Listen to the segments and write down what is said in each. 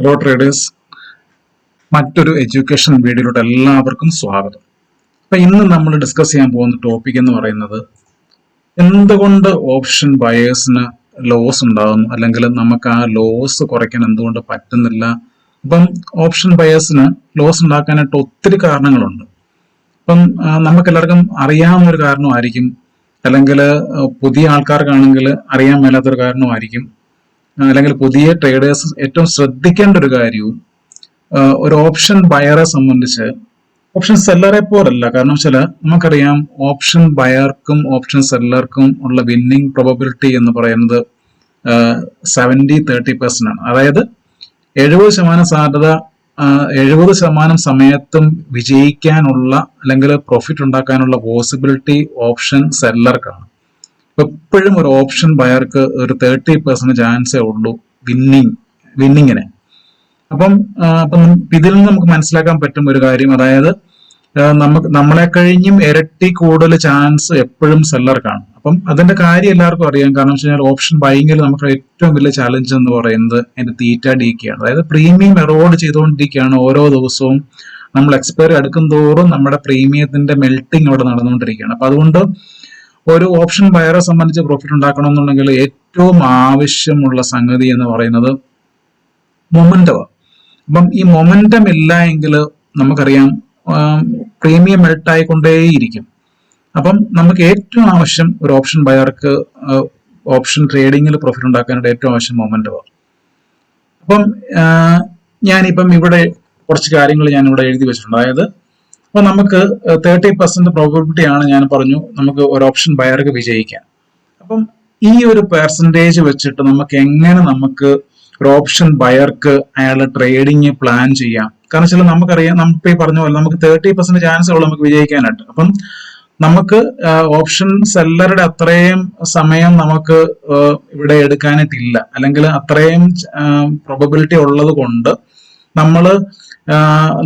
Hello traders, മറ്റൊരു education വീഡിയോയിലോട്ട് എല്ലാവർക്കും സ്വാഗതം. അപ്പൊ ഇന്ന് നമ്മൾ ഡിസ്കസ് ചെയ്യാൻ പോകുന്ന ടോപ്പിക് എന്ന് പറയുന്നത് എന്തുകൊണ്ട് ഓപ്ഷൻ ബയേഴ്സിന് ലോസ് ഉണ്ടാകുന്നു, അല്ലെങ്കിൽ നമുക്ക് ആ ലോസ് കുറയ്ക്കാൻ എന്തുകൊണ്ട് പറ്റുന്നില്ല. അപ്പം ഓപ്ഷൻ ബയേഴ്സിന് ലോസ് ഉണ്ടാക്കാനായിട്ട് ഒത്തിരി കാരണങ്ങളുണ്ട്. അപ്പം നമുക്ക് എല്ലാവർക്കും അറിയാവുന്ന ഒരു കാരണമായിരിക്കും, അല്ലെങ്കിൽ പുതിയ ആൾക്കാർക്കാണെങ്കിൽ അറിയാൻ മേലാത്തൊരു കാരണമായിരിക്കും, അല്ലെങ്കിൽ പുതിയ ട്രേഡേഴ്സ് ഏറ്റവും ശ്രദ്ധിക്കേണ്ട ഒരു കാര്യവും ഒരു ഓപ്ഷൻ ബയറെ സംബന്ധിച്ച് ഓപ്ഷൻ സെല്ലറെ പോലല്ല. കാരണം വെച്ചാൽ നമുക്കറിയാം, ഓപ്ഷൻ ബയർക്കും ഓപ്ഷൻ സെല്ലർക്കും ഉള്ള വിന്നിങ് പ്രോബബിലിറ്റി എന്ന് പറയുന്നത് 70-30% ആണ്. അതായത് 70% സാധ്യത 70% സമയത്തും വിജയിക്കാനുള്ള അല്ലെങ്കിൽ പ്രോഫിറ്റ് ഉണ്ടാക്കാനുള്ള പോസിബിലിറ്റി ഓപ്ഷൻ സെല്ലർക്കാണ്. എപ്പോഴും ഒരു ഓപ്ഷൻ ബയർക്ക് ഒരു 30% ചാൻസേ ഉള്ളൂ വിന്നിങ്ങിന്. അപ്പം ഇതിൽ നിന്ന് നമുക്ക് മനസ്സിലാക്കാൻ പറ്റും ഒരു കാര്യം, അതായത് നമ്മളെ കഴിഞ്ഞും ഇരട്ടി കൂടുതൽ ചാൻസ് എപ്പോഴും സെല്ലർക്കാണ്. അപ്പം അതിന്റെ കാര്യം എല്ലാവർക്കും അറിയാം. കാരണം വെച്ച് കഴിഞ്ഞാൽ ഓപ്ഷൻ ബൈങ്ങിൽ നമുക്ക് ഏറ്റവും വലിയ ചാലഞ്ച് എന്ന് പറയുന്നത് അതിന്റെ തീറ്റ ഡീക്കയാണ്. അതായത് പ്രീമിയം എറോഡ് ചെയ്തുകൊണ്ടിരിക്കുകയാണ്. ഓരോ ദിവസവും നമ്മൾ എക്സ്പയറി അടുക്കും തോറും നമ്മുടെ പ്രീമിയത്തിന്റെ മെൽറ്റിംഗ് അവിടെ നടന്നുകൊണ്ടിരിക്കുകയാണ്. അപ്പൊ അതുകൊണ്ട് ഒരു ഓപ്ഷൻ ബയറെ സംബന്ധിച്ച് പ്രോഫിറ്റ് ഉണ്ടാക്കണമെന്നുണ്ടെങ്കിൽ ഏറ്റവും ആവശ്യമുള്ള സംഗതി എന്ന് പറയുന്നത് മൊമെന്റമാണ്. അപ്പം ഈ മൊമെന്റം ഇല്ല എങ്കിൽ നമുക്കറിയാം പ്രീമിയം മെൽട്ട് ആയിക്കൊണ്ടേയിരിക്കും. അപ്പം നമുക്ക് ഏറ്റവും ആവശ്യം ഒരു ഓപ്ഷൻ ബയർക്ക് ഓപ്ഷൻ ട്രേഡിങ്ങിൽ പ്രോഫിറ്റ് ഉണ്ടാക്കാനായിട്ട് ഏറ്റവും ആവശ്യം മൊമെന്റമാണ്. അപ്പം ഞാനിപ്പം ഇവിടെ കുറച്ച് കാര്യങ്ങൾ ഞാൻ ഇവിടെ എഴുതി വെച്ചിട്ടുണ്ട്. അതായത് അപ്പൊ നമുക്ക് 30% പ്രോബബിലിറ്റി ആണ്, ഞാൻ പറഞ്ഞു, നമുക്ക് ഒരു ഓപ്ഷൻ ബയർക്ക് വിജയിക്കാൻ. അപ്പം ഈ ഒരു പെർസെൻറ്റേജ് വെച്ചിട്ട് നമുക്ക് എങ്ങനെ നമുക്ക് ഒരു ഓപ്ഷൻ ബയർക്ക് അയാളുടെ ട്രേഡിങ് പ്ലാൻ ചെയ്യാം. കാരണം വെച്ചാൽ നമുക്കറിയാം, നമുക്ക് ഈ പറഞ്ഞ പോലെ നമുക്ക് 30% ചാൻസ് ഉള്ളൂ നമുക്ക് വിജയിക്കാനായിട്ട്. അപ്പം നമുക്ക് ഓപ്ഷൻ സെല്ലറുടെ അത്രയും സമയം നമുക്ക് ഇവിടെ എടുക്കാനായിട്ടില്ല, അല്ലെങ്കിൽ അത്രയും പ്രോബബിലിറ്റി ഉള്ളത് കൊണ്ട്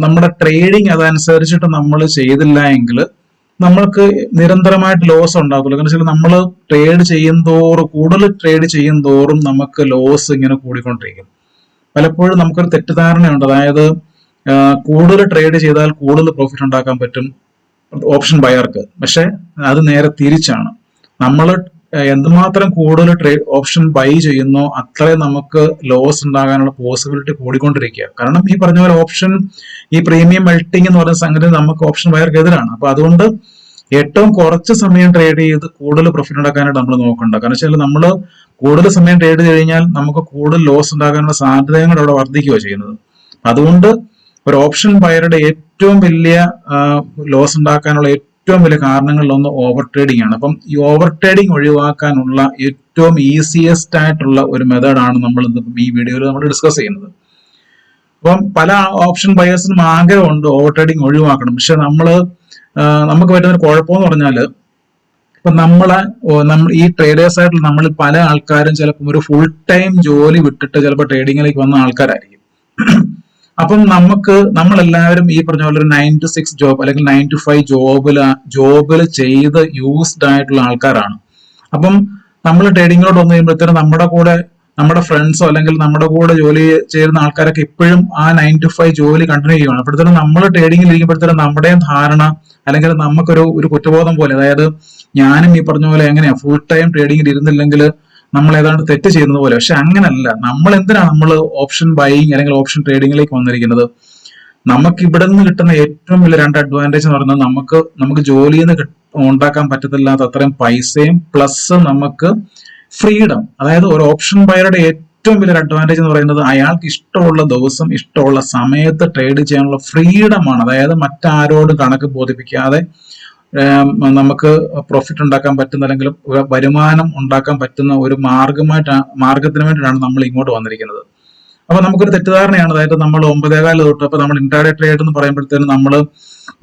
നമ്മുടെ ട്രേഡിങ് അതനുസരിച്ചിട്ട് നമ്മൾ ചെയ്തില്ല എങ്കിൽ നമ്മൾക്ക് നിരന്തരമായിട്ട് ലോസ് ഉണ്ടാകില്ല. കാരണം വെച്ചാൽ നമ്മൾ കൂടുതൽ ട്രേഡ് ചെയ്യും തോറും നമുക്ക് ലോസ് ഇങ്ങനെ കൂടിക്കൊണ്ടിരിക്കും. പലപ്പോഴും നമുക്കൊരു തെറ്റിദ്ധാരണയുണ്ട്, അതായത് കൂടുതൽ ട്രേഡ് ചെയ്താൽ കൂടുതൽ പ്രോഫിറ്റ് ഉണ്ടാക്കാൻ പറ്റും ഓപ്ഷൻ ബയർക്ക്. പക്ഷെ അത് നേരെ തിരിച്ചാണ്. നമ്മൾ എന്തുമാത്രം കൂടുതൽ ഓപ്ഷൻ ബൈ ചെയ്യുന്നോ അത്രയും നമുക്ക് ലോസ് ഉണ്ടാകാനുള്ള പോസിബിലിറ്റി കൂടിക്കൊണ്ടിരിക്കുക. കാരണം ഈ പറഞ്ഞ പോലെ ഈ പ്രീമിയം മെൽറ്റിംഗ് എന്ന് പറയുന്ന സംഗതി നമുക്ക് ഓപ്ഷൻ ബയർക്ക് എതിരാണ്. അപ്പൊ അതുകൊണ്ട് ഏറ്റവും കുറച്ച് സമയം ട്രേഡ് ചെയ്ത് കൂടുതൽ പ്രോഫിറ്റ് ഉണ്ടാക്കാനായിട്ട് നമ്മൾ നോക്കണ്ട. കാരണം വെച്ചാൽ നമ്മൾ കൂടുതൽ സമയം ട്രേഡ് ചെയ്ത് കഴിഞ്ഞാൽ നമുക്ക് കൂടുതൽ ലോസ് ഉണ്ടാകാനുള്ള സാധ്യതകൾ അവിടെ വർദ്ധിക്കുകയോ ചെയ്യുന്നത്. അതുകൊണ്ട് ഒരു ഓപ്ഷൻ ബയറുടെ ഏറ്റവും വലിയ ലോസ് ഉണ്ടാക്കാനുള്ള ഏറ്റവും വലിയ കാരണങ്ങളിലൊന്ന് ഓവർ ട്രേഡിംഗ് ആണ്. അപ്പം ഈ ഓവർ ട്രേഡിംഗ് ഒഴിവാക്കാനുള്ള ഏറ്റവും ഈസിയസ്റ്റ് ആയിട്ടുള്ള ഒരു മെത്തേഡാണ് നമ്മൾ ഈ വീഡിയോയിൽ നമ്മൾ ഡിസ്കസ് ചെയ്യുന്നത്. അപ്പം പല ഓപ്ഷൻ ബയേഴ്സിനും ആഗ്രഹമുണ്ട് ഓവർ ട്രേഡിംഗ് ഒഴിവാക്കണം. പക്ഷെ നമുക്ക് പറ്റുന്ന ഒരു കുഴപ്പമെന്ന് പറഞ്ഞാല്, ഇപ്പൊ നമ്മൾ ഈ ട്രേഡേഴ്സ് ആയിട്ടുള്ള നമ്മൾ പല ആൾക്കാരും ചിലപ്പോൾ ഒരു ഫുൾ ടൈം ജോലി വിട്ടിട്ട് ചിലപ്പോൾ ട്രേഡിങ്ങിലേക്ക് വന്ന ആൾക്കാരായിരിക്കും. അപ്പം നമ്മളെല്ലാവരും ഈ പറഞ്ഞ പോലെ ഒരു 9 to 6 ജോബ് അല്ലെങ്കിൽ 9 to 5 ജോബിൽ ചെയ്ത് യൂസ്ഡ് ആയിട്ടുള്ള ആൾക്കാരാണ്. അപ്പം നമ്മൾ ട്രേഡിങ്ങിലോട്ട് വന്നു കഴിയുമ്പോഴത്തേനും നമ്മുടെ ഫ്രണ്ട്സോ അല്ലെങ്കിൽ നമ്മുടെ കൂടെ ജോലി ചെയ്യുന്ന ആൾക്കാരൊക്കെ ഇപ്പോഴും ആ 9 to 5 ജോലി കണ്ടിന്യൂ ചെയ്യുകയാണ്. അപ്പോഴത്തേനും നമ്മൾ ട്രേഡിങ്ങിൽ ഇരിക്കുമ്പോഴത്തേനും നമ്മുടെയും ധാരണ അല്ലെങ്കിൽ നമുക്കൊരു കുറ്റബോധം പോലെ, അതായത് ഞാനും ഈ പറഞ്ഞ പോലെ എങ്ങനെയാ ഫുൾ ടൈം ട്രേഡിങ്ങിൽ ഇരുന്നില്ലെങ്കിൽ നമ്മൾ ഏതാണ്ട് തെറ്റ് ചെയ്യുന്നത് പോലെ. പക്ഷെ അങ്ങനല്ല. നമ്മൾ ഓപ്ഷൻ ബൈയിങ് അല്ലെങ്കിൽ ഓപ്ഷൻ ട്രേഡിങ്ങിലേക്ക് വന്നിരിക്കുന്നത്? നമുക്ക് ഇവിടെ നിന്ന് കിട്ടുന്ന ഏറ്റവും വലിയ 2 അഡ്വാൻറ്റേജ് എന്ന് പറയുന്നത് നമുക്ക് ജോലിയിൽ നിന്ന് ഉണ്ടാക്കാൻ പറ്റത്തില്ലാത്ത അത്രയും പൈസയും പ്ലസ് നമുക്ക് ഫ്രീഡം. അതായത് ഒരു ഓപ്ഷൻ ബയറുടെ ഏറ്റവും വലിയൊരു അഡ്വാൻറ്റേജ് എന്ന് പറയുന്നത് അയാൾക്ക് ഇഷ്ടമുള്ള ദിവസം ഇഷ്ടമുള്ള സമയത്ത് ട്രേഡ് ചെയ്യാനുള്ള ഫ്രീഡമാണ്. അതായത് മറ്റാരോടും കണക്ക് ബോധിപ്പിക്കാതെ നമുക്ക് പ്രോഫിറ്റ് ഉണ്ടാക്കാൻ പറ്റുന്ന അല്ലെങ്കിൽ വരുമാനം ഉണ്ടാക്കാൻ പറ്റുന്ന ഒരു മാർഗത്തിന് വേണ്ടിയിട്ടാണ് നമ്മൾ ഇങ്ങോട്ട് വന്നിരിക്കുന്നത്. അപ്പൊ നമുക്കൊരു തെറ്റിദ്ധാരണയാണ്, അതായത് നമ്മൾ 9:15 തൊട്ട്, അപ്പൊ നമ്മൾ ഇന്റർഡേ ട്രേഡ് എന്ന് പറയുമ്പോഴത്തേനും നമ്മൾ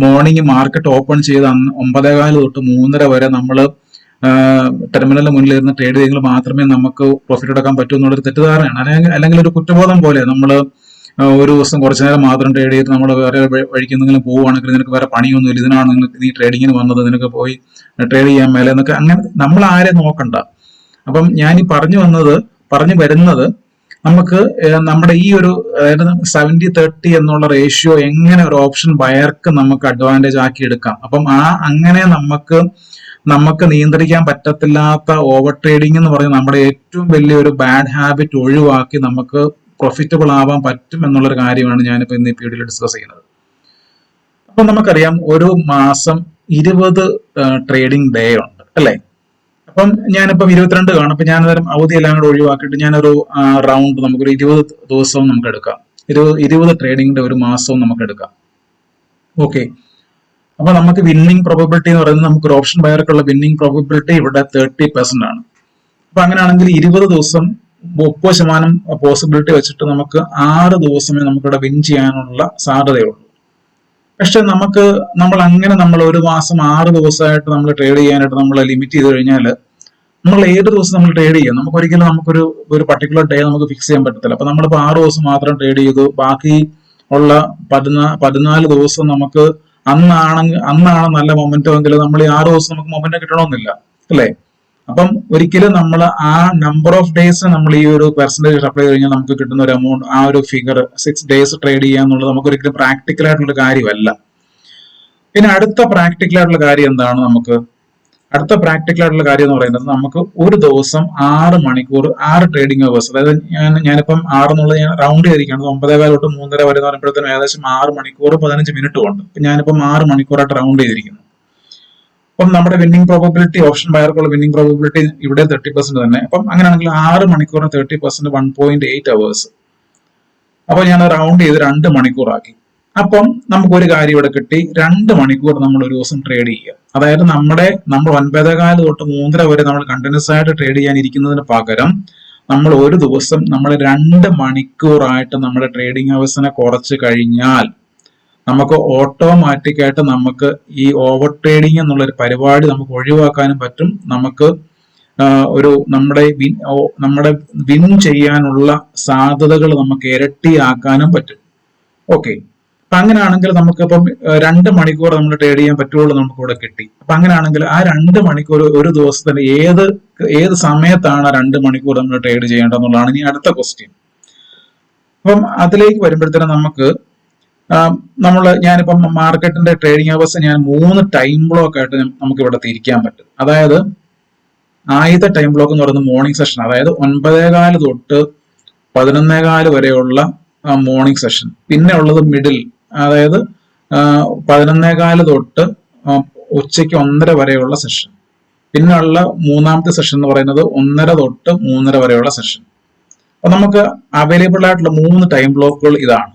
മോർണിംഗ് മാർക്കറ്റ് ഓപ്പൺ ചെയ്ത് 9:15 തൊട്ട് 3:30 വരെ നമ്മൾ ടെർമിനലിന് മുന്നിൽ ഇരുന്ന് ട്രേഡ് ചെയ്തെങ്കിൽ മാത്രമേ നമുക്ക് പ്രോഫിറ്റ് എടുക്കാൻ പറ്റൂ എന്നുള്ളൊരു തെറ്റിദ്ധാരണയാണ്. അല്ലെങ്കിൽ ഒരു കുറ്റബോധം പോലെ നമ്മൾ ഒരു ദിവസം കുറച്ചു നേരം മാത്രം ട്രേഡ് ചെയ്ത് നമ്മൾ വേറെ വഴിക്ക് എന്തെങ്കിലും പോവുകയാണെങ്കിൽ നിനക്ക് വേറെ പണിയൊന്നുമില്ല, ഇതിനാണ് നീ ട്രേഡിങ്ങിന് വന്നത്, നിനക്ക് പോയി ട്രേഡ് ചെയ്യാൻ മേലെ എന്നൊക്കെ, അങ്ങനെ നമ്മൾ ആരെയും നോക്കണ്ട. അപ്പം ഞാൻ ഈ പറഞ്ഞു വരുന്നത് നമുക്ക് നമ്മുടെ ഈ ഒരു അതായത് 70-30 എന്നുള്ള റേഷ്യോ എങ്ങനെ ഒരു ഓപ്ഷൻ ബയർക്ക് നമുക്ക് അഡ്വാൻറ്റേജ് ആക്കി എടുക്കാം. അപ്പം അങ്ങനെ നമുക്ക് നിയന്ത്രിക്കാൻ പറ്റത്തില്ലാത്ത ഓവർ ട്രേഡിംഗ് എന്ന് പറയുന്നത് നമ്മുടെ ഏറ്റവും വലിയൊരു ബാഡ് ഹാബിറ്റ് ഒഴിവാക്കി നമുക്ക് പ്രൊഫിറ്റബിൾ ആവാൻ പറ്റും എന്നുള്ളൊരു കാര്യമാണ് ഞാനിപ്പോൾ ഇന്ന് ഈ വീഡിയോയിൽ ഡിസ്കസ് ചെയ്യുന്നത്. അപ്പൊ നമുക്കറിയാം ഒരു മാസം 20 ട്രേഡിംഗ് ഡേ ഉണ്ട് അല്ലെ. അപ്പം ഞാനിപ്പം 22 കാണും. അപ്പൊ ഞാനന്നേരം അവധി എല്ലാം കൂടെ ഒഴിവാക്കിയിട്ട് ഞാനൊരു റൗണ്ട് നമുക്കൊരു 20 ദിവസവും നമുക്ക് എടുക്കാം. 20 ട്രേഡിംഗിന്റെ ഒരു മാസവും നമുക്ക് എടുക്കാം. ഓക്കെ, അപ്പൊ നമുക്ക് വിന്നിംഗ് പ്രോബബിലിറ്റി എന്ന് പറയുന്നത് നമുക്കൊരു ഓപ്ഷൻ ബയർക്കുള്ള വിന്നിംഗ് പ്രോബബിലിറ്റി ഇവിടെ 30% ആണ്. അപ്പൊ അങ്ങനെയാണെങ്കിൽ 20 ദിവസം 30% പോസിബിലിറ്റി വെച്ചിട്ട് നമുക്ക് 6 ദിവസമേ നമുക്കിവിടെ വിൻ ചെയ്യാനുള്ള സാധ്യതയുള്ളൂ. പക്ഷെ നമ്മൾ ഒരു മാസം 6 ദിവസമായിട്ട് നമ്മൾ ട്രേഡ് ചെയ്യാനായിട്ട് നമ്മൾ ലിമിറ്റ് ചെയ്ത് കഴിഞ്ഞാൽ നമ്മൾ ഏത് ദിവസം നമ്മൾ ട്രേഡ് ചെയ്യും, നമുക്കൊരിക്കലും ഒരു പർട്ടിക്കുലർ ഡേ നമുക്ക് ഫിക്സ് ചെയ്യാൻ പറ്റത്തില്ല. അപ്പൊ നമ്മളിപ്പോൾ 6 ദിവസം മാത്രം ട്രേഡ് ചെയ്തു, ബാക്കി ഉള്ള 14 ദിവസം നമുക്ക് അന്നാണ് നല്ല മൊമെന്റം എങ്കിൽ നമ്മൾ ഈ 6 ദിവസം നമുക്ക് മൊമെന്റം കിട്ടണമെന്നില്ല അല്ലേ. അപ്പം ഒരിക്കലും നമ്മൾ ആ നമ്പർ ഓഫ് ഡേയ്സ് നമ്മൾ ഈ ഒരു പെർസെന്റേജ് അപ്ലൈ ചെയ്ത് കഴിഞ്ഞാൽ നമുക്ക് കിട്ടുന്ന ഒരു എമൗണ്ട്, ആ ഒരു ഫിഗർ 6 ഡേയ്സ് ട്രേഡ് ചെയ്യുക എന്നുള്ളത് നമുക്ക് ഒരിക്കലും പ്രാക്ടിക്കൽ ആയിട്ടുള്ള കാര്യമല്ല. പിന്നെ അടുത്ത പ്രാക്ടിക്കൽ ആയിട്ടുള്ള കാര്യം എന്താണ്? അടുത്ത പ്രാക്ടിക്കൽ ആയിട്ടുള്ള കാര്യം എന്ന് പറയുന്നത് നമുക്ക് ഒരു ദിവസം 6 മണിക്കൂർ 6 ട്രേഡിംഗ് അവേഴ്സ്, അതായത് ഞാനിപ്പം 6 എന്നുള്ളത് ഞാൻ റൗണ്ട് ചെയ്തിരിക്കുകയാണ്, 9:15 തൊട്ട് 3:30 വരെ എന്ന് പറയുമ്പോഴത്തേനും ഏകദേശം 6 മണിക്കൂർ 15 മിനിറ്റും ഉണ്ട്. ഞാനിപ്പം 6 മണിക്കൂറായിട്ട് റൗണ്ട് ചെയ്തിരിക്കുന്നു. അപ്പം നമ്മുടെ വിന്നിംഗ് പ്രോബബിലിറ്റി, ഓപ്ഷൻ ബയർക്കുള്ള വിന്നിംഗ് പ്രോബബിലിറ്റി ഇവിടെ 30% തന്നെ. അപ്പം അങ്ങനെയാണെങ്കിൽ 6 മണിക്കൂറിന് 30% 1.8 അവേഴ്സ്. അപ്പൊ ഞാൻ റൗണ്ട് ചെയ്ത് 2 മണിക്കൂറാക്കി. അപ്പം നമുക്ക് ഒരു കാര്യം ഇവിടെ കിട്ടി, 2 മണിക്കൂർ നമ്മൾ ഒരു ദിവസം ട്രേഡ് ചെയ്യുക. അതായത് നമ്മൾ 9:15 തൊട്ട് 3:30 വരെ നമ്മൾ കണ്ടിന്യൂസ് ആയിട്ട് ട്രേഡ് ചെയ്യാൻ ഇരിക്കുന്നതിന് പകരം നമ്മൾ ഒരു ദിവസം 2 മണിക്കൂറായിട്ട് നമ്മുടെ ട്രേഡിംഗ് അവേഴ്സിനെ കുറച്ച് കഴിഞ്ഞാൽ നമുക്ക് ഓട്ടോമാറ്റിക് ആയിട്ട് നമുക്ക് ഈ ഓവർ ട്രേഡിംഗ് എന്നുള്ളൊരു പരിപാടി നമുക്ക് ഒഴിവാക്കാനും പറ്റും. നമുക്ക് നമ്മുടെ വിൻ ചെയ്യാനുള്ള സാധ്യതകൾ നമുക്ക് ഇരട്ടിയാക്കാനും പറ്റും. ഓക്കെ, അപ്പൊ അങ്ങനെയാണെങ്കിൽ നമുക്കിപ്പം 2 മണിക്കൂർ നമ്മൾ ട്രേഡ് ചെയ്യാൻ പറ്റുള്ളൂ, നമുക്ക് ഇവിടെ കിട്ടി. അപ്പൊ അങ്ങനെയാണെങ്കിൽ ആ 2 മണിക്കൂർ ഒരു ദിവസത്തിന് ഏത് സമയത്താണ് ആ 2 മണിക്കൂർ നമ്മൾ ട്രേഡ് ചെയ്യേണ്ടതെന്നുള്ളതാണ് ഇനി അടുത്ത ക്വസ്റ്റ്യൻ. അപ്പം അതിലേക്ക് വരുമ്പോഴത്തേനും ഞാനിപ്പം മാർക്കറ്റിന്റെ ട്രേഡിംഗ് അവേഴ്സ് ഞാൻ 3 ടൈം ബ്ലോക്ക് ആയിട്ട് നമുക്ക് ഇവിടെ തിരിക്കാൻ പറ്റും. അതായത് ആദ്യത്തെ ടൈം ബ്ലോക്ക് എന്ന് പറയുന്നത് മോർണിംഗ് സെഷൻ, അതായത് 9:15 തൊട്ട് 11:15 വരെയുള്ള മോർണിംഗ് സെഷൻ. പിന്നെ ഉള്ളത് മിഡിൽ, അതായത് 11:15 തൊട്ട് ഉച്ചയ്ക്ക് 1:30 വരെയുള്ള സെഷൻ. പിന്നെ ഉള്ള മൂന്നാമത്തെ സെഷൻ എന്ന് പറയുന്നത് 1:30 തൊട്ട് 3:30 വരെയുള്ള സെഷൻ. അപ്പൊ നമുക്ക് അവൈലബിൾ ആയിട്ടുള്ള 3 ടൈം ബ്ലോക്കുകൾ ഇതാണ്.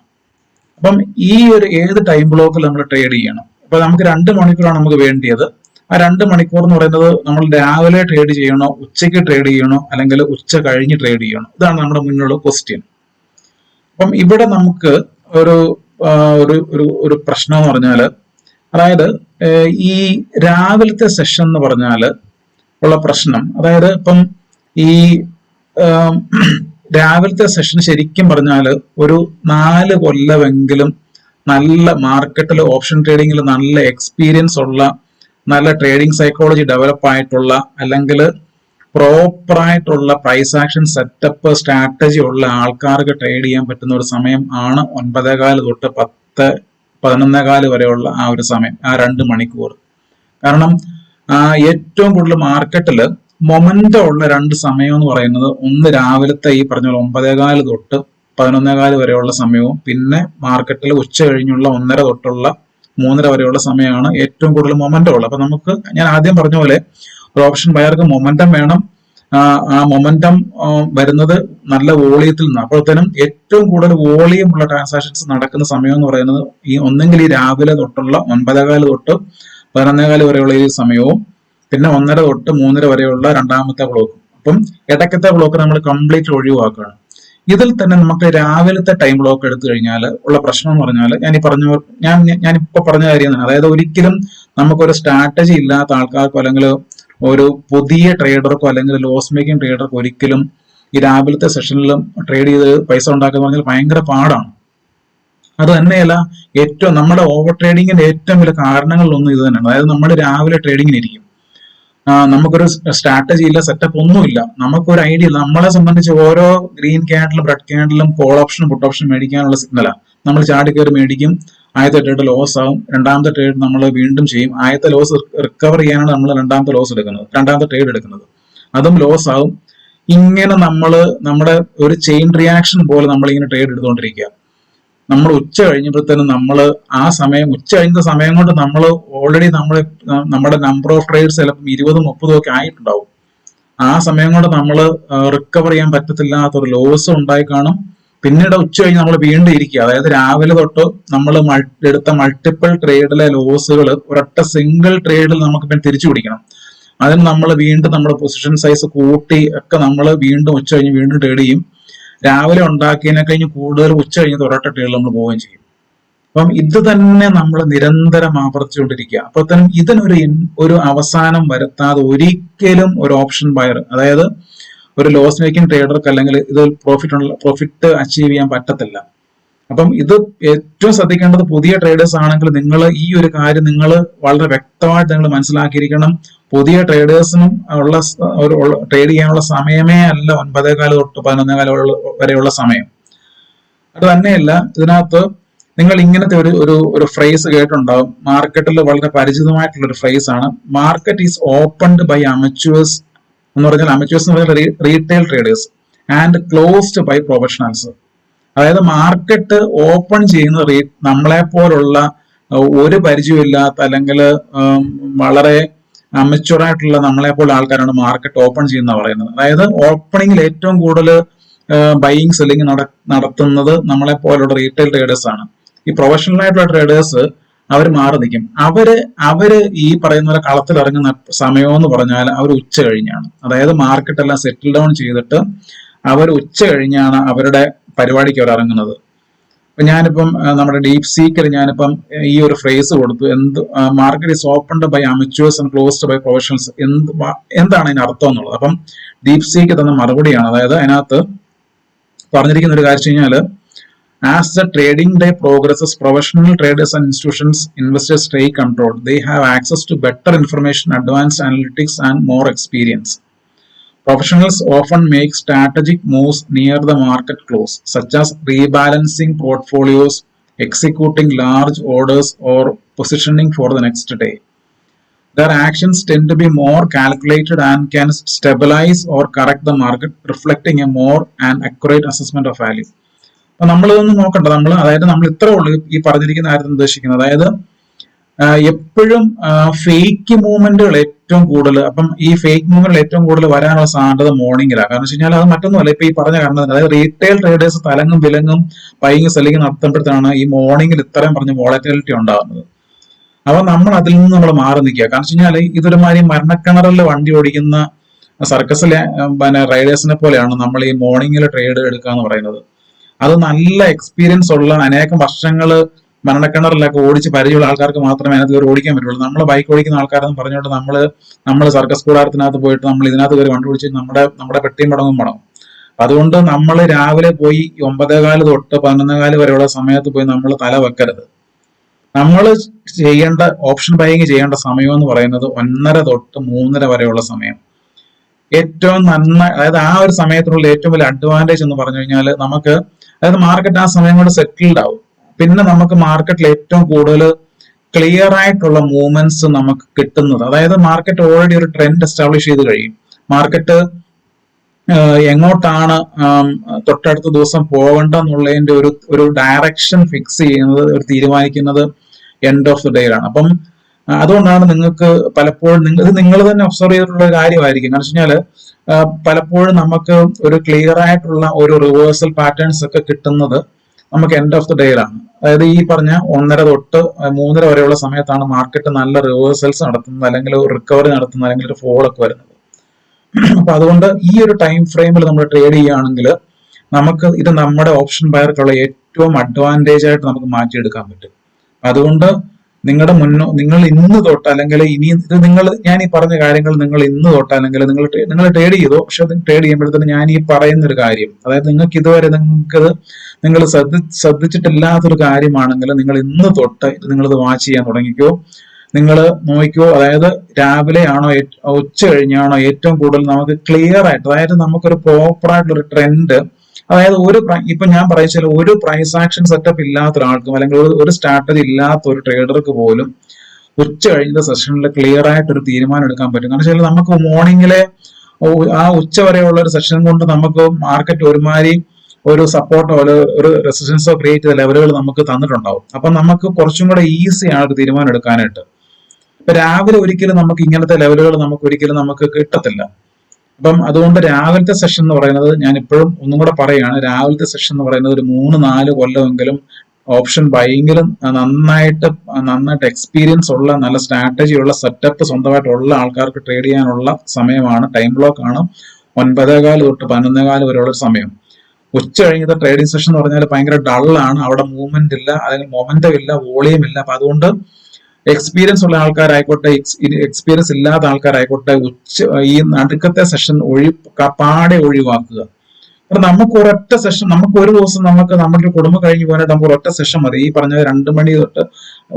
അപ്പം ഈ ഒരു ഏത് ടൈം ബ്ലോക്കിൽ നമ്മൾ ട്രേഡ് ചെയ്യണം? അപ്പൊ നമുക്ക് 2 മണിക്കൂറാണ് നമുക്ക് വേണ്ടിയത്. ആ 2 മണിക്കൂർ എന്ന് പറയുന്നത് നമ്മൾ രാവിലെ ട്രേഡ് ചെയ്യണോ, ഉച്ചയ്ക്ക് ട്രേഡ് ചെയ്യണോ, അല്ലെങ്കിൽ ഉച്ച കഴിഞ്ഞ് ട്രേഡ് ചെയ്യണോ? ഇതാണ് നമ്മുടെ മുന്നിലുള്ള ക്വസ്റ്റ്യൻ. അപ്പം ഇവിടെ നമുക്ക് ഒരു പ്രശ്നം എന്ന് പറഞ്ഞാല്, അതായത് ഈ രാവിലത്തെ സെഷൻ എന്ന് പറഞ്ഞാല് ഉള്ള പ്രശ്നം, അതായത് ഇപ്പം ഈ രാവിലത്തെ സെഷൻ ശരിക്കും പറഞ്ഞാൽ ഒരു 4 കൊല്ലമെങ്കിലും നല്ല മാർക്കറ്റിൽ ഓപ്ഷൻ ട്രേഡിങ്ങിൽ നല്ല എക്സ്പീരിയൻസ് ഉള്ള, നല്ല ട്രേഡിംഗ് സൈക്കോളജി ഡെവലപ്പ് ആയിട്ടുള്ള, അല്ലെങ്കിൽ പ്രോപ്പർ ആയിട്ടുള്ള പ്രൈസ് ആക്ഷൻ സെറ്റപ്പ് സ്ട്രാറ്റജി ഉള്ള ആൾക്കാർക്ക് ട്രേഡ് ചെയ്യാൻ പറ്റുന്ന ഒരു സമയം ആണ് 9:15 തൊട്ട് 11:15 വരെയുള്ള ആ ഒരു സമയം, ആ 2 മണിക്കൂർ. കാരണം ഏറ്റവും കൂടുതൽ മാർക്കറ്റില് മൊമെന്റം ഉള്ള 2 സമയം എന്ന് പറയുന്നത്, ഒന്ന് രാവിലത്തെ ഈ പറഞ്ഞ 9:15 തൊട്ട് 11:15 വരെയുള്ള സമയവും, പിന്നെ മാർക്കറ്റിൽ ഉച്ച കഴിഞ്ഞുള്ള 1:30 തൊട്ടുള്ള 3:30 വരെയുള്ള സമയമാണ് ഏറ്റവും കൂടുതൽ മൊമെന്റം ഉള്ളത്. അപ്പൊ നമുക്ക് ഞാൻ ആദ്യം പറഞ്ഞ പോലെ ഒരു ഓപ്ഷൻ ബയർക്ക് മൊമെന്റം വേണം. ആ മൊമെന്റം വരുന്നത് നല്ല വോളിയത്തിൽ നിന്ന്. അപ്പോഴത്തേനും ഏറ്റവും കൂടുതൽ വോളിയം ഉള്ള ട്രാൻസാക്ഷൻസ് നടക്കുന്ന സമയം എന്ന് പറയുന്നത് ഒന്നെങ്കിൽ ഈ രാവിലെ തൊട്ടുള്ള 9:15 തൊട്ട് 11:15 വരെയുള്ള ഈ സമയവും, പിന്നെ 1:30 തൊട്ട് 3:30 വരെയുള്ള രണ്ടാമത്തെ ബ്ലോക്കും. അപ്പം ഇടയ്ക്കത്തെ ബ്ലോക്ക് നമ്മൾ കംപ്ലീറ്റ് ഒഴിവാക്കുകയാണ്. ഇതിൽ തന്നെ നമുക്ക് രാവിലത്തെ ടൈം ബ്ലോക്ക് എടുത്തു കഴിഞ്ഞാൽ ഉള്ള പ്രശ്നം എന്ന് പറഞ്ഞാൽ ഞാനിപ്പോ പറഞ്ഞ കാര്യം തന്നെ, അതായത് ഒരിക്കലും നമുക്കൊരു സ്ട്രാറ്റജി ഇല്ലാത്ത ആൾക്കാർക്കോ അല്ലെങ്കിൽ ഒരു പുതിയ ട്രേഡർക്കോ അല്ലെങ്കിൽ ലോസ് മേക്കിംഗ് ട്രേഡർക്കോ ഒരിക്കലും ഈ രാവിലത്തെ സെഷനിലും ട്രേഡ് ചെയ്ത് പൈസ ഉണ്ടാക്കുക പറഞ്ഞാൽ ഭയങ്കര പാടാണ്. അത് തന്നെയല്ല, നമ്മുടെ ഓവർ ട്രേഡിങ്ങിന്റെ ഏറ്റവും വലിയ കാരണങ്ങളിലൊന്നും ഇത് തന്നെയാണ്. അതായത് നമ്മൾ രാവിലെ ട്രേഡിങ്ങിന് ഇരിക്കും, നമുക്കൊരു സ്ട്രാറ്റജി ഇല്ല, സെറ്റപ്പ് ഒന്നുമില്ല, നമുക്കൊരു ഐഡിയ ഇല്ല. നമ്മളെ സംബന്ധിച്ച് ഓരോ ഗ്രീൻ ക്യാൻഡിലും റെഡ് ക്യാൻഡിലും കോൾ ഓപ്ഷനും പുട്ട് ഓപ്ഷനും മേടിക്കാനുള്ള സിഗ്നലാണ്. നമ്മൾ ചാടിക്കയറി മേടിക്കും, ആദ്യത്തെ ട്രേഡ് ലോസ് ആവും, രണ്ടാമത്തെ ട്രേഡ് നമ്മൾ വീണ്ടും ചെയ്യും, ആദ്യത്തെ ലോസ് റിക്കവർ ചെയ്യാനാണ് നമ്മൾ രണ്ടാമത്തെ ലോസ് എടുക്കുന്നത്, രണ്ടാമത്തെ ട്രേഡ് എടുക്കുന്നത്, അതും ലോസ് ആവും. ഇങ്ങനെ നമ്മുടെ ഒരു ചെയിൻ റിയാക്ഷൻ പോലെ നമ്മളിങ്ങനെ ട്രേഡ് എടുത്തുകൊണ്ടിരിക്കുക. നമ്മൾ ഉച്ച കഴിഞ്ഞപ്പോഴത്തേനും ആ സമയം, ഉച്ച കഴിഞ്ഞ സമയം കൊണ്ട് നമ്മൾ ഓൾറെഡി നമ്മുടെ നമ്പർ ഓഫ് ട്രേഡ്സ് ചിലപ്പോൾ 20-30 ഒക്കെ ആയിട്ടുണ്ടാവും. ആ സമയം കൊണ്ട് നമ്മൾ റിക്കവർ ചെയ്യാൻ പറ്റത്തില്ലാത്തൊരു ലോസ് ഉണ്ടായി കാണും. പിന്നീട് ഉച്ച കഴിഞ്ഞ് നമ്മൾ വീണ്ടും ഇരിക്കുക, അതായത് രാവിലെ തൊട്ട് നമ്മൾ എടുത്ത മൾട്ടിപ്പിൾ ട്രേഡിലെ ലോസുകൾ ഒരൊറ്റ സിംഗിൾ ട്രേഡിൽ നമുക്ക് പിന്നെ തിരിച്ചു പിടിക്കണം. അതിന് നമ്മൾ വീണ്ടും നമ്മുടെ പൊസിഷൻ സൈസ് കൂട്ടി ഒക്കെ നമ്മൾ വീണ്ടും ഉച്ച കഴിഞ്ഞ് വീണ്ടും ട്രേഡ് ചെയ്യും. രാവിലെ ഉണ്ടാക്കിയതിനെ കഴിഞ്ഞ് കൂടുതൽ ഉച്ച കഴിഞ്ഞ് ഒരൊറ്റ ട്രേഡിൽ നമ്മൾ പോവുകയും ചെയ്യും. അപ്പം ഇത് തന്നെ നമ്മൾ നിരന്തരം ആവർത്തിച്ചുകൊണ്ടിരിക്കുക. അപ്പോഴത്തേനും ഇതിനൊരു അവസാനം വരുത്താതെ ഒരിക്കലും ഒരു ഓപ്ഷൻ ബയർ, അതായത് ഒരു ലോസ് മേക്കിംഗ് ട്രേഡർക്ക് അല്ലെങ്കിൽ ഇത് പ്രോഫിറ്റ് അച്ചീവ് ചെയ്യാൻ പറ്റത്തില്ല. അപ്പം ഇത് ഏറ്റവും ശ്രദ്ധിക്കേണ്ടത് പുതിയ ട്രേഡേഴ്സ് ആണെങ്കിൽ നിങ്ങൾ ഈ ഒരു കാര്യം നിങ്ങൾ വളരെ വ്യക്തമായിട്ട് നിങ്ങൾ മനസ്സിലാക്കിയിരിക്കണം. പുതിയ ട്രേഡേഴ്സിനും ട്രേഡ് ചെയ്യാനുള്ള സമയമേ അല്ല 9:15 തൊട്ട് 11:15 വരെയുള്ള സമയം. അത് തന്നെയല്ല, ഇതിനകത്ത് നിങ്ങൾ ഇങ്ങനത്തെ ഒരു ഫ്രേസ് കേട്ടിട്ടുണ്ടാവും, മാർക്കറ്റിൽ വളരെ പരിചിതമായിട്ടുള്ള ഒരു ഫ്രേസ് ആണ്, market is opened by amateurs എന്ന് പറഞ്ഞാൽ, അമച്വേഴ്സ് എന്ന് പറഞ്ഞാൽ retail traders and closed by professionals. അതായത് മാർക്കറ്റ് ഓപ്പൺ ചെയ്യുന്നത് നമ്മളെ പോലുള്ള ഒരു പരിചയമില്ലാത്ത അല്ലെങ്കിൽ വളരെ അമച്വർ ആയിട്ടുള്ള നമ്മളെ പോലുള്ള ആൾക്കാരാണ് മാർക്കറ്റ് ഓപ്പൺ ചെയ്യുന്ന പറയുന്നത്. അതായത് ഓപ്പണിംഗിൽ ഏറ്റവും കൂടുതൽ ബൈയിങ് സെല്ലിങ് നടത്തുന്നത് നമ്മളെ പോലുള്ള റീറ്റെയിൽ ട്രേഡേഴ്സ് ആണ്. ഈ പ്രൊഫഷണൽ ആയിട്ടുള്ള ട്രേഡേഴ്സ് അവർ മാറി നിൽക്കും. അവര് ഈ പറയുന്ന പോലെ കളത്തിൽ ഇറങ്ങുന്ന സമയം എന്ന് പറഞ്ഞാൽ അവർ ഉച്ച കഴിഞ്ഞാണ്. അതായത് മാർക്കറ്റ് എല്ലാം സെറ്റിൽ ഡൗൺ ചെയ്തിട്ട് അവർ ഉച്ച കഴിഞ്ഞാണ് അവരുടെ പരിപാടിക്ക് അവർ ഇറങ്ങുന്നത്. അപ്പൊ ഞാനിപ്പം നമ്മുടെ ഡീപ് സീക്കർ ഞാനിപ്പം ഈ ഒരു ഫ്രേസ് കൊടുത്തു, market is opened by amateurs and closed by professionals, എന്താണ് അതിന് അർത്ഥം എന്നുള്ളത്. അപ്പം ഡീപ് സീക്ക് തന്ന മറുപടിയാണ്. അതായത് അതിനകത്ത് പറഞ്ഞിരിക്കുന്ന ഒരു കാര്യം വെച്ച് കഴിഞ്ഞാൽ, as the trading day progresses, professional traders and institutions investors stay controlled. They have access to better information, advanced analytics and more experience. Professionals often make strategic moves near the market close, such as rebalancing portfolios, executing large orders, or positioning for the next day. Their actions tend to be more calculated and can stabilize or correct the market, reflecting a more and accurate assessment of value. അപ്പൊ നമ്മളിതൊന്നും നോക്കണ്ട, അതായത് നമ്മൾ ഇത്ര ഉള്ളൂ ഈ പറഞ്ഞിരിക്കുന്ന കാര്യത്തിൽ ഉദ്ദേശിക്കുന്നത്. അതായത് എപ്പോഴും ഫേക്ക് മൂവ്മെന്റുകൾ ഏറ്റവും കൂടുതൽ, അപ്പം ഈ ഫേക്ക് മൂവ്മെന്റുകൾ ഏറ്റവും കൂടുതൽ വരാനുള്ള സാധ്യത മോർണിംഗിലാണ്. കാരണം വെച്ച് കഴിഞ്ഞാൽ അത് മറ്റൊന്നുമല്ല, ഇപ്പൊ ഈ പറഞ്ഞ കാരണം, അതായത് റീറ്റെയിൽ ട്രേഡേഴ്സ് തലങ്ങും വിലങ്ങും ബൈയിങ് സെല്ലിങ് നടത്തുമ്പോഴത്തേക്കാണ് ഈ മോർണിംഗിൽ ഇത്രയും പറഞ്ഞ വോളറ്റിലിറ്റി ഉണ്ടാകുന്നത്. അപ്പൊ നമ്മൾ അതിൽ നിന്ന് നമ്മൾ മാറി നിൽക്കുക. കാരണം വെച്ച് കഴിഞ്ഞാൽ ഇതൊരുമാതിരി മരണക്കിണറിൽ വണ്ടി ഓടിക്കുന്ന സർക്കസിലെ റൈഡേഴ്സിനെ പോലെയാണ് നമ്മൾ ഈ മോർണിംഗിൽ ട്രേഡ് എടുക്കുക എന്ന് പറയുന്നത്. അത് നല്ല എക്സ്പീരിയൻസ് ഉള്ള അനേകം വർഷങ്ങൾ മരണക്കിണറിലൊക്കെ ഓടിച്ച് പരിചയമുള്ള ആൾക്കാർക്ക് മാത്രമേ അതിനകത്ത് കയറി ഓടിക്കാൻ പറ്റുള്ളൂ. നമ്മൾ ബൈക്ക് ഓടിക്കുന്ന ആൾക്കാരെന്ന് പറഞ്ഞുകൊണ്ട് നമ്മൾ സർക്കസ് കൂടാരത്തിനകത്ത് പോയിട്ട് നമ്മൾ ഇതിനകത്ത് കയറി വണ്ടി ഓടിച്ച് നമ്മുടെ പെട്ടിയും പടങ്ങും പടങ്ങും. അതുകൊണ്ട് നമ്മൾ രാവിലെ പോയി 9:15 തൊട്ട് 11:15 വരെയുള്ള സമയത്ത് പോയി നമ്മൾ തല വെക്കരുത്. നമ്മൾ ചെയ്യേണ്ട ഓപ്ഷൻ ബൈയിങ് ചെയ്യേണ്ട സമയം എന്ന് പറയുന്നത് 1:30 തൊട്ട് 3:30 വരെയുള്ള സമയം. ഏറ്റവും അതായത് ആ ഒരു സമയത്തിനുള്ള ഏറ്റവും വലിയ അഡ്വാൻറ്റേജ് എന്ന് പറഞ്ഞു കഴിഞ്ഞാൽ നമുക്ക്, അതായത് മാർക്കറ്റ് ആ സമയം കൊണ്ട് സെറ്റിൽഡ് ആവും. പിന്നെ നമുക്ക് മാർക്കറ്റിൽ ഏറ്റവും കൂടുതൽ ക്ലിയർ ആയിട്ടുള്ള മൂവ്മെന്റ്സ് നമുക്ക് കിട്ടുന്നത്, അതായത് മാർക്കറ്റ് ഓൾറെഡി ഒരു ട്രെൻഡ് എസ്റ്റാബ്ലിഷ് ചെയ്ത് കഴിയും. മാർക്കറ്റ് എങ്ങോട്ടാണ് തൊട്ടടുത്ത ദിവസം പോകേണ്ടെന്നുള്ളതിന്റെ ഒരു ഡയറക്ഷൻ ഫിക്സ് ചെയ്യുന്നത്, ഒരു തീരുമാനിക്കുന്നത് എൻഡ് ഓഫ് ദി ഡേയിലാണ്. അപ്പം അതുകൊണ്ടാണ് നിങ്ങൾക്ക് പലപ്പോഴും നിങ്ങൾ തന്നെ ഒബ്സർവ് ചെയ്തിട്ടുള്ള ഒരു കാര്യമായിരിക്കും. കാരണം വെച്ച് കഴിഞ്ഞാൽ പലപ്പോഴും നമുക്ക് ഒരു ക്ലിയർ ആയിട്ടുള്ള ഒരു റിവേഴ്സൽ പാറ്റേൺസ് ഒക്കെ കിട്ടുന്നത് നമുക്ക് എൻഡ് ഓഫ് ദി ഡേയിലാണ്. അതായത് ഈ പറഞ്ഞ 1:30 തൊട്ട് 3:30 വരെയുള്ള സമയത്താണ് മാർക്കറ്റ് നല്ല റിവേഴ്സൽസ് നടത്തുന്നത്, അല്ലെങ്കിൽ റിക്കവറി നടത്തുന്നത്, അല്ലെങ്കിൽ ഒരു ഫോൾ ഒക്കെ വരുന്നത്. അപ്പൊ അതുകൊണ്ട് ഈ ഒരു ടൈം ഫ്രെയിമിൽ നമ്മൾ ട്രേഡ് ചെയ്യുകയാണെങ്കിൽ നമുക്ക് ഇത് നമ്മുടെ ഓപ്ഷൻ ബയർക്കുള്ള ഏറ്റവും അഡ്വാൻറ്റേജ് ആയിട്ട് നമുക്ക് മാറ്റിയെടുക്കാൻ പറ്റും. അതുകൊണ്ട് നിങ്ങൾ ഇന്ന് തൊട്ട്, അല്ലെങ്കിൽ ഇനി ഇത് ഞാൻ ഈ പറഞ്ഞ കാര്യങ്ങൾ നിങ്ങൾ ഇന്ന് തൊട്ട്, അല്ലെങ്കിൽ നിങ്ങൾ ട്രേഡ് ചെയ്തോ, പക്ഷെ ട്രേഡ് ചെയ്യുമ്പോഴത്തേന് ഞാൻ ഈ പറയുന്ന ഒരു കാര്യം, അതായത് നിങ്ങൾക്ക് ഇതുവരെ നിങ്ങൾ ശ്രദ്ധിച്ചിട്ടില്ലാത്തൊരു കാര്യമാണെങ്കിൽ നിങ്ങൾ ഇന്ന് തൊട്ട് നിങ്ങളിത് വാച്ച് ചെയ്യാൻ തുടങ്ങിക്കോ. നിങ്ങൾ നോക്കിയോ, അതായത് രാവിലെ ആണോ ഉച്ച കഴിഞ്ഞാണോ ഏറ്റവും കൂടുതൽ നമുക്ക് ക്ലിയർ ആയിട്ട്, അതായത് നമുക്കൊരു പ്രോപ്പർ ആയിട്ടുള്ള ഒരു ട്രെൻഡ്, അതായത് ഇപ്പൊ ഞാൻ പറയുക ഒരു പ്രൈസ് ആക്ഷൻ സെറ്റപ്പ് ഇല്ലാത്ത ഒരാൾക്കും അല്ലെങ്കിൽ ഒരു സ്ട്രാറ്റജി ഇല്ലാത്ത ഒരു ട്രേഡർക്ക് പോലും ഉച്ച കഴിഞ്ഞ സെഷനിൽ ക്ലിയർ ആയിട്ട് ഒരു തീരുമാനം എടുക്കാൻ പറ്റും. കാരണം വെച്ചാൽ നമുക്ക് മോർണിംഗിലെ ആ ഉച്ച വരെയുള്ള ഒരു സെഷൻ കൊണ്ട് നമുക്ക് മാർക്കറ്റ് ഒരുമാതിരി ഒരു സപ്പോർട്ടോ ഒരു റെസിസ്റ്റൻസോ ക്രിയേറ്റ് ചെയ്ത ലെവലുകൾ നമുക്ക് തന്നിട്ടുണ്ടാവും. അപ്പൊ നമുക്ക് കുറച്ചും കൂടെ ഈസിയാണ് ഒരു തീരുമാനം എടുക്കാനായിട്ട്. ഇപ്പൊ രാവിലെ ഒരിക്കലും നമുക്ക് ഇങ്ങനത്തെ ലെവലുകൾ നമുക്ക് കിട്ടത്തില്ല. അപ്പം അതുകൊണ്ട് രാവിലത്തെ സെഷൻ എന്ന് പറയുന്നത്, ഞാൻ ഇപ്പോഴും ഒന്നും കൂടെ പറയുകയാണ്, രാവിലത്തെ സെഷൻ എന്ന് പറയുന്നത് ഒരു 3-4 കൊല്ലമെങ്കിലും ഓപ്ഷൻ ബൈയിങ്ങിലും നന്നായിട്ട് എക്സ്പീരിയൻസ് ഉള്ള, നല്ല സ്ട്രാറ്റജി ഉള്ള, സെറ്റപ്പ് സ്വന്തമായിട്ടുള്ള ആൾക്കാർക്ക് ട്രേഡ് ചെയ്യാനുള്ള സമയമാണ്. ടൈം ബ്ലോക്ക് ആണ് 9:15 തൊട്ട് 11:15 വരെയുള്ള സമയം. ഉച്ച കഴിഞ്ഞത്തെ ട്രേഡിംഗ് സെഷൻ എന്ന് പറഞ്ഞാൽ ഭയങ്കര ഡള്ളാണ്. അവിടെ മൂവ്മെന്റ് ഇല്ല, അല്ലെങ്കിൽ മൊമെന്റം ഇല്ല, വോളിയം ഇല്ല. അപ്പൊ അതുകൊണ്ട് എക്സ്പീരിയൻസ് ഉള്ള ആൾക്കാരായിക്കോട്ടെ, എക്സ്പീരിയൻസ് ഇല്ലാത്ത ആൾക്കാരായിക്കോട്ടെ, ഈ നടുക്കത്തെ സെഷൻ പാടെ ഒഴിവാക്കുക. നമുക്ക് ഒരൊറ്റ സെഷൻ, നമുക്ക് ഒരു ദിവസം നമ്മുടെ ഒരു കുടുംബം കഴിഞ്ഞ് പോകാനായിട്ട് നമുക്ക് ഒരൊറ്റ സെഷൻ മതി. ഈ പറഞ്ഞ 2 മണി തൊട്ട്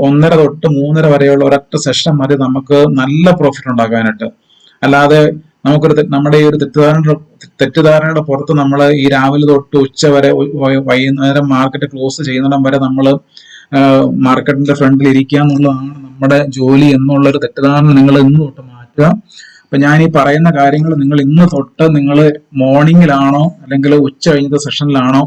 1:30 തൊട്ട് 3:30 വരെയുള്ള ഒരൊറ്റ സെഷൻ മതി നമുക്ക് നല്ല പ്രോഫിറ്റ് ഉണ്ടാക്കാനായിട്ട്. അല്ലാതെ നമ്മുടെ ഈ ഒരു തെറ്റിദ്ധാരണയുടെ പുറത്ത് നമ്മൾ ഈ രാവിലെ തൊട്ട് ഉച്ച വരെ വൈകുന്നേരം മാർക്കറ്റ് ക്ലോസ് ചെയ്യുന്നിടം വരെ നമ്മൾ മാർക്കറ്റിന്റെ ഫ്രണ്ടിൽ ഇരിക്കുക എന്നുള്ളതാണ് നമ്മുടെ ജോലി എന്നുള്ളൊരു തെറ്റിദ്ധാരണ നിങ്ങൾ ഇന്ന് തൊട്ട് മാറ്റുക. അപ്പൊ ഞാൻ ഈ പറയുന്ന കാര്യങ്ങൾ നിങ്ങൾ ഇന്ന് തൊട്ട് നിങ്ങൾ മോർണിംഗിലാണോ അല്ലെങ്കിൽ ഉച്ച കഴിഞ്ഞത്തെ സെഷനിലാണോ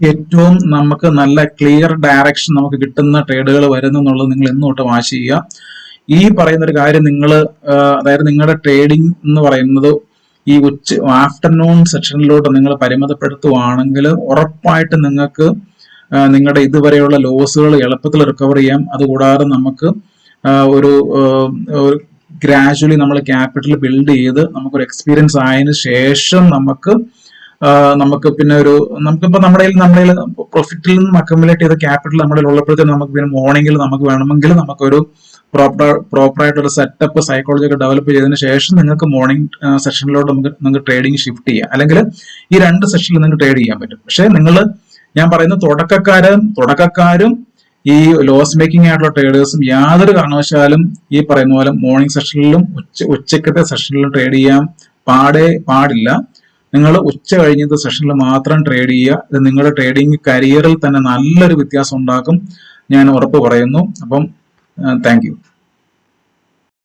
ഏറ്റവും നമുക്ക് നല്ല ക്ലിയർ ഡയറക്ഷൻ നമുക്ക് കിട്ടുന്ന ട്രേഡുകൾ വരുന്നു എന്നുള്ളത് നിങ്ങൾ ഇന്ന് തൊട്ട് വാച്ച് ചെയ്യുക. ഈ പറയുന്ന ഒരു കാര്യം നിങ്ങൾ, അതായത് നിങ്ങളുടെ ട്രേഡിംഗ് എന്ന് പറയുന്നത് ഈ ആഫ്റ്റർനൂൺ സെഷനിലോട്ട് നിങ്ങൾ പരിമിതപ്പെടുത്തുവാണെങ്കിൽ ഉറപ്പായിട്ട് നിങ്ങൾക്ക് നിങ്ങളുടെ ഇതുവരെയുള്ള ലോസുകൾ എളുപ്പത്തിൽ റിക്കവർ ചെയ്യാം. അതുകൂടാതെ നമുക്ക് ഒരു ഗ്രാജുവലി നമ്മൾ ക്യാപിറ്റൽ ബിൽഡ് ചെയ്ത് നമുക്കൊരു എക്സ്പീരിയൻസ് ആയതിനു ശേഷം നമുക്ക് പിന്നെ നമുക്കിപ്പോ നമ്മുടെ പ്രോഫിറ്റിൽ നിന്ന് അക്യുമുലേറ്റ് ചെയ്ത ക്യാപിറ്റൽ നമ്മുടെ ഉള്ളപ്പോഴത്തേക്ക് നമുക്ക് പിന്നെ മോർണിംഗിൽ നമുക്ക് വേണമെങ്കിൽ നമുക്കൊരു പ്രോപ്പർ ആയിട്ടൊരു സെറ്റപ്പ് സൈക്കോളജി ഒക്കെ ഡെവലപ്പ് ചെയ്തതിനു ശേഷം നിങ്ങൾക്ക് മോർണിംഗ് സെഷനിലോട്ട് നിങ്ങൾക്ക് ട്രേഡിംഗ് ഷിഫ്റ്റ് ചെയ്യാം. അല്ലെങ്കിൽ ഈ 2 സെഷനിൽ നിങ്ങൾക്ക് ട്രേഡ് ചെയ്യാൻ പറ്റും. പക്ഷെ ഞാൻ പറയുന്ന തുടക്കക്കാരും ഈ ലോസ് മേക്കിംഗ് ആയിട്ടുള്ള ട്രേഡേഴ്സും യാതൊരു കാരണവശാലും ഈ പറയുന്ന പോലെ മോർണിംഗ് സെഷനിലും ഉച്ചക്കത്തെ സെഷനിലും ട്രേഡ് ചെയ്യാൻ പാടില്ല. നിങ്ങൾ ഉച്ച കഴിഞ്ഞത്തെ സെഷനിൽ മാത്രം ട്രേഡ് ചെയ്യുക. ഇത് നിങ്ങളുടെ ട്രേഡിംഗ് കരിയറിൽ തന്നെ നല്ലൊരു വ്യത്യാസം ഉണ്ടാക്കും, ഞാൻ ഉറപ്പ് പറയുന്നു. അപ്പം താങ്ക് യു.